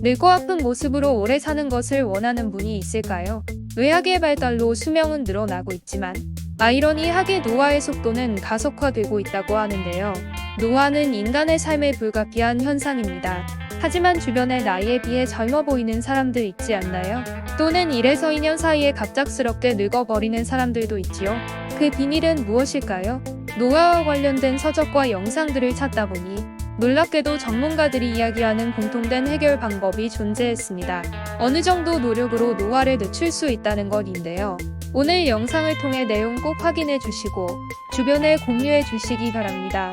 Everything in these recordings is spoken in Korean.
늙고 아픈 모습으로 오래 사는 것을 원하는 분이 있을까요? 의학의 발달로 수명은 늘어나고 있지만 아이러니하게 노화의 속도는 가속화되고 있다고 하는데요. 노화는 인간의 삶에 불가피한 현상입니다. 하지만 주변의 나이에 비해 젊어 보이는 사람들 있지 않나요? 또는 1에서 2년 사이에 갑작스럽게 늙어버리는 사람들도 있지요. 그 비밀은 무엇일까요? 노화와 관련된 서적과 영상들을 찾다 보니 놀랍게도 전문가들이 이야기하는 공통된 해결 방법이 존재했습니다. 어느 정도 노력으로 노화를 늦출 수 있다는 것인데요. 오늘 영상을 통해 내용 꼭 확인해 주시고 주변에 공유해 주시기 바랍니다.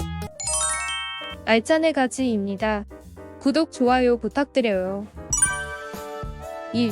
알찬의 가지입니다. 구독, 좋아요 부탁드려요. 1.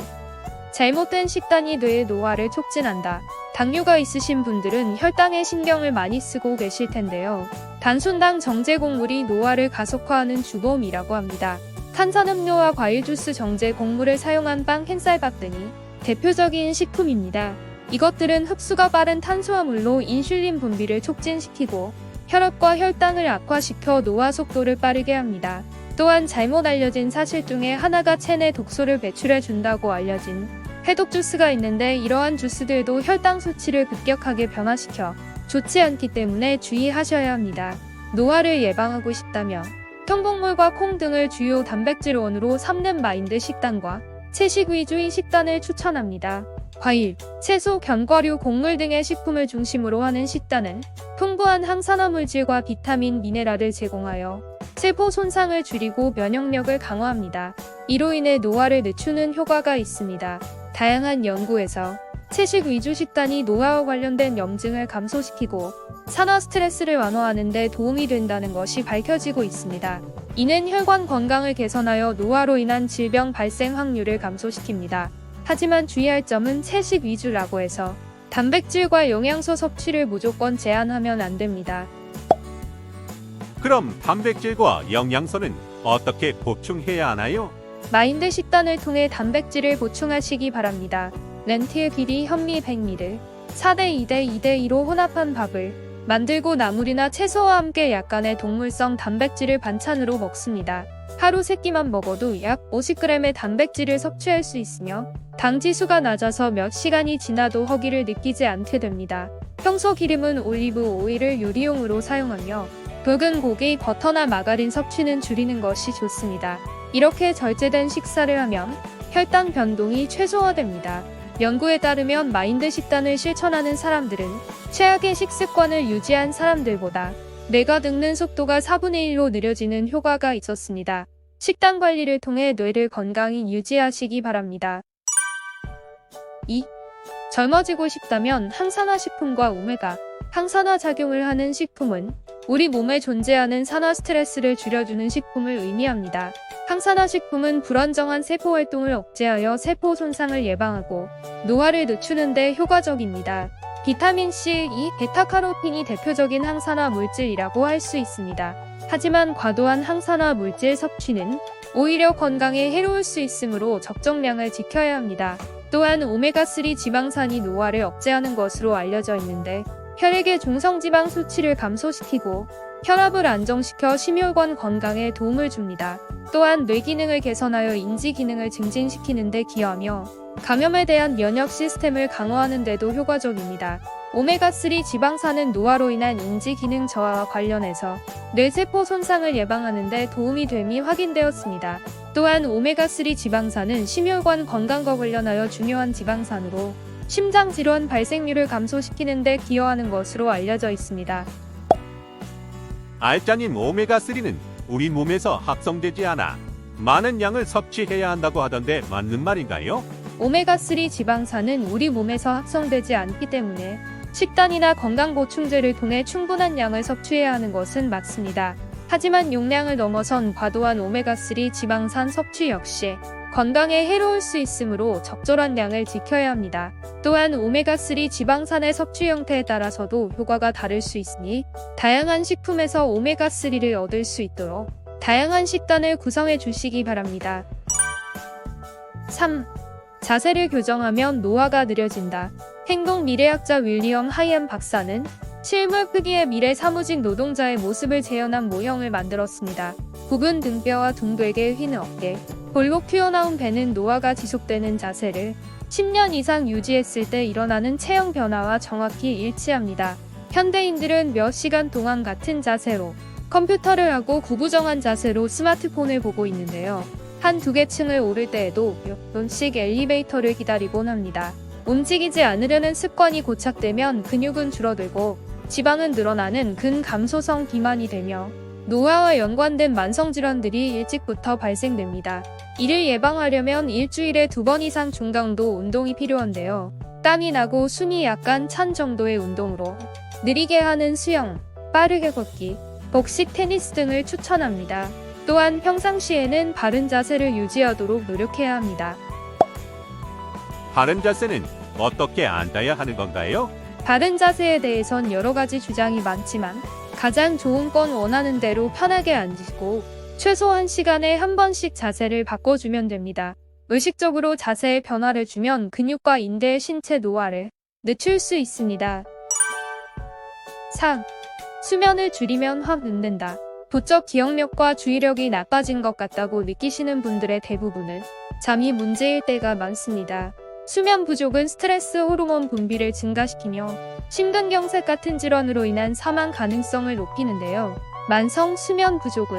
잘못된 식단이 뇌의 노화를 촉진한다. 당뇨가 있으신 분들은 혈당에 신경을 많이 쓰고 계실 텐데요. 단순당 정제 곡물이 노화를 가속화하는 주범이라고 합니다. 탄산음료와 과일 주스 정제 곡물을 사용한 빵, 흰쌀밥 등이 대표적인 식품입니다. 이것들은 흡수가 빠른 탄수화물로 인슐린 분비를 촉진시키고 혈압과 혈당을 악화시켜 노화 속도를 빠르게 합니다. 또한 잘못 알려진 사실 중에 하나가 체내 독소를 배출해 준다고 알려진 해독 주스가 있는데 이러한 주스들도 혈당 수치를 급격하게 변화시켜 좋지 않기 때문에 주의하셔야 합니다. 노화를 예방하고 싶다면 통곡물과 콩 등을 주요 단백질원으로 삼는 마인드 식단과 채식 위주의 식단을 추천합니다. 과일, 채소, 견과류, 곡물 등의 식품을 중심으로 하는 식단은 풍부한 항산화 물질과 비타민, 미네랄을 제공하여 세포 손상을 줄이고 면역력을 강화합니다. 이로 인해 노화를 늦추는 효과가 있습니다. 다양한 연구에서 채식 위주 식단이 노화와 관련된 염증을 감소시키고 산화 스트레스를 완화하는 데 도움이 된다는 것이 밝혀지고 있습니다. 이는 혈관 건강을 개선하여 노화로 인한 질병 발생 확률을 감소시킵니다. 하지만 주의할 점은 채식 위주라고 해서 단백질과 영양소 섭취를 무조건 제한하면 안 됩니다. 그럼 단백질과 영양소는 어떻게 보충해야 하나요? 마인드 식단을 통해 단백질을 보충하시기 바랍니다. 렌틸, 비리, 현미, 백미를 4대 2대 2대 2로 혼합한 밥을 만들고 나물이나 채소와 함께 약간의 동물성 단백질을 반찬으로 먹습니다. 하루 3끼만 먹어도 약 50g의 단백질을 섭취할 수 있으며 당 지수가 낮아서 몇 시간이 지나도 허기를 느끼지 않게 됩니다. 평소 기름은 올리브 오일을 요리용으로 사용하며 붉은 고기, 버터나 마가린 섭취는 줄이는 것이 좋습니다. 이렇게 절제된 식사를 하면 혈당 변동이 최소화됩니다. 연구에 따르면 마인드 식단을 실천하는 사람들은 최악의 식습관을 유지한 사람들보다 뇌가 늙는 속도가 4분의 1로 느려지는 효과가 있었습니다. 식단 관리를 통해 뇌를 건강히 유지하시기 바랍니다. 2. 젊어지고 싶다면 항산화 식품과 오메가 항산화 작용을 하는 식품은 우리 몸에 존재하는 산화 스트레스를 줄여주는 식품을 의미합니다. 항산화 식품은 불안정한 세포 활동을 억제하여 세포 손상을 예방하고 노화를 늦추는 데 효과적입니다. 비타민 C, E, 베타카로틴이 대표적인 항산화 물질이라고 할 수 있습니다. 하지만 과도한 항산화 물질 섭취는 오히려 건강에 해로울 수 있으므로 적정량을 지켜야 합니다. 또한 오메가3 지방산이 노화를 억제하는 것으로 알려져 있는데 혈액의 중성지방 수치를 감소시키고 혈압을 안정시켜 심혈관 건강에 도움을 줍니다. 또한 뇌 기능을 개선하여 인지 기능을 증진시키는 데 기여하며 감염에 대한 면역 시스템을 강화하는 데도 효과적입니다. 오메가3 지방산은 노화로 인한 인지 기능 저하와 관련해서 뇌세포 손상을 예방하는 데 도움이 됨이 확인되었습니다. 또한 오메가3 지방산은 심혈관 건강과 관련하여 중요한 지방산으로 심장 질환 발생률을 감소시키는 데 기여하는 것으로 알려져 있습니다. 알짜님, 오메가3는 우리 몸에서 합성되지 않아 많은 양을 섭취해야 한다고 하던데 맞는 말인가요? 오메가3 지방산은 우리 몸에서 합성되지 않기 때문에 식단이나 건강보충제를 통해 충분한 양을 섭취해야 하는 것은 맞습니다. 하지만 용량을 넘어선 과도한 오메가3 지방산 섭취 역시 건강에 해로울 수 있으므로 적절한 양을 지켜야 합니다. 또한 오메가3 지방산의 섭취 형태에 따라서도 효과가 다를 수 있으니 다양한 식품에서 오메가3를 얻을 수 있도록 다양한 식단을 구성해 주시기 바랍니다. 3. 자세를 교정하면 노화가 느려진다. 행동 미래학자 윌리엄 하이암 박사는 실물 크기의 미래 사무직 노동자의 모습을 재현한 모형을 만들었습니다. 굽은 등뼈와 둥글게 휜 어깨, 골록 튀어나온 배는 노화가 지속되는 자세를 10년 이상 유지했을 때 일어나는 체형 변화와 정확히 일치합니다. 현대인들은 몇 시간 동안 같은 자세로 컴퓨터를 하고 구부정한 자세로 스마트폰을 보고 있는데요. 한두 개 층을 오를 때에도 몇 분씩 엘리베이터를 기다리곤 합니다. 움직이지 않으려는 습관이 고착되면 근육은 줄어들고 지방은 늘어나는 근감소성 비만이 되며 노화와 연관된 만성질환들이 일찍부터 발생됩니다. 이를 예방하려면 일주일에 2번 이상 중강도 운동이 필요한데요. 땀이 나고 숨이 약간 찬 정도의 운동으로 느리게 하는 수영, 빠르게 걷기, 복식 테니스 등을 추천합니다. 또한 평상시에는 바른 자세를 유지하도록 노력해야 합니다. 바른 자세는 어떻게 앉아야 하는 건가요? 바른 자세에 대해선 여러 가지 주장이 많지만 가장 좋은 건 원하는 대로 편하게 앉으시고 최소 1시간에 한 번씩 자세를 바꿔주면 됩니다. 의식적으로 자세에 변화를 주면 근육과 인대의 신체 노화를 늦출 수 있습니다. 4. 수면을 줄이면 확 늦는다. 부쩍 기억력과 주의력이 나빠진 것 같다고 느끼시는 분들의 대부분은 잠이 문제일 때가 많습니다. 수면 부족은 스트레스 호르몬 분비를 증가시키며 심근경색 같은 질환으로 인한 사망 가능성을 높이는데요. 만성 수면 부족은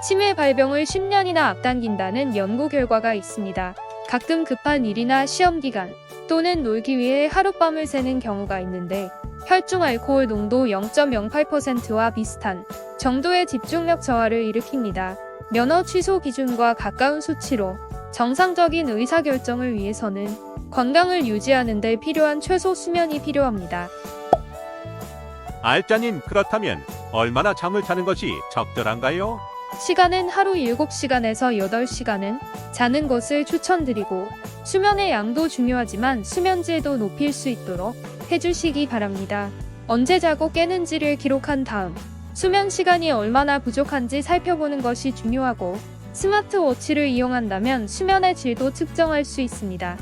치매 발병을 10년이나 앞당긴다는 연구 결과가 있습니다. 가끔 급한 일이나 시험 기간 또는 놀기 위해 하룻밤을 새는 경우가 있는데 혈중 알코올 농도 0.08%와 비슷한 정도의 집중력 저하를 일으킵니다. 면허 취소 기준과 가까운 수치로 정상적인 의사결정을 위해서는 건강을 유지하는 데 필요한 최소 수면이 필요합니다. 알짜님, 그렇다면 얼마나 잠을 자는 것이 적절한가요? 시간은 하루 7시간에서 8시간은 자는 것을 추천드리고 수면의 양도 중요하지만 수면질도 높일 수 있도록 해주시기 바랍니다. 언제 자고 깨는지를 기록한 다음 수면 시간이 얼마나 부족한지 살펴보는 것이 중요하고 스마트워치를 이용한다면 수면의 질도 측정할 수 있습니다.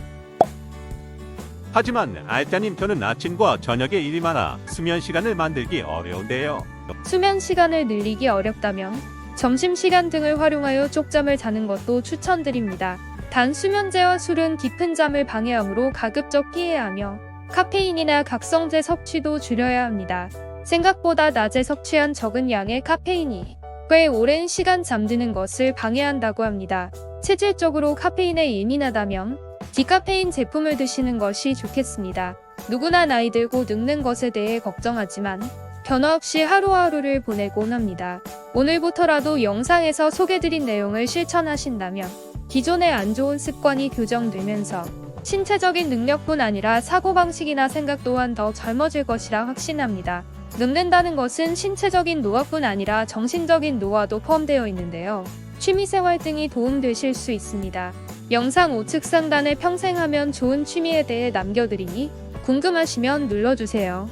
하지만 알짜님, 저는 아침과 저녁에 일이 많아 수면 시간을 만들기 어려운데요. 수면 시간을 늘리기 어렵다면 점심시간 등을 활용하여 쪽잠을 자는 것도 추천드립니다. 단 수면제와 술은 깊은 잠을 방해하므로 가급적 피해야 하며 카페인이나 각성제 섭취도 줄여야 합니다. 생각보다 낮에 섭취한 적은 양의 카페인이 꽤 오랜 시간 잠드는 것을 방해한다고 합니다. 체질적으로 카페인에 예민하다면 디카페인 제품을 드시는 것이 좋겠습니다. 누구나 나이 들고 늙는 것에 대해 걱정하지만 변화 없이 하루하루를 보내곤 합니다. 오늘부터라도 영상에서 소개드린 내용을 실천하신다면 기존의 안 좋은 습관이 교정되면서 신체적인 능력뿐 아니라 사고방식이나 생각 또한 더 젊어질 것이라 확신합니다. 늙는다는 것은 신체적인 노화뿐 아니라 정신적인 노화도 포함되어 있는데요. 취미생활 등이 도움되실 수 있습니다. 영상 우측 상단에 평생 하면 좋은 취미에 대해 남겨드리니 궁금하시면 눌러주세요.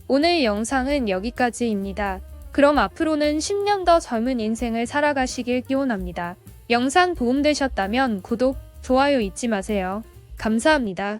오늘 영상은 여기까지입니다. 그럼 앞으로는 10년 더 젊은 인생을 살아가시길 기원합니다. 영상 도움되셨다면 구독, 좋아요 잊지 마세요. 감사합니다.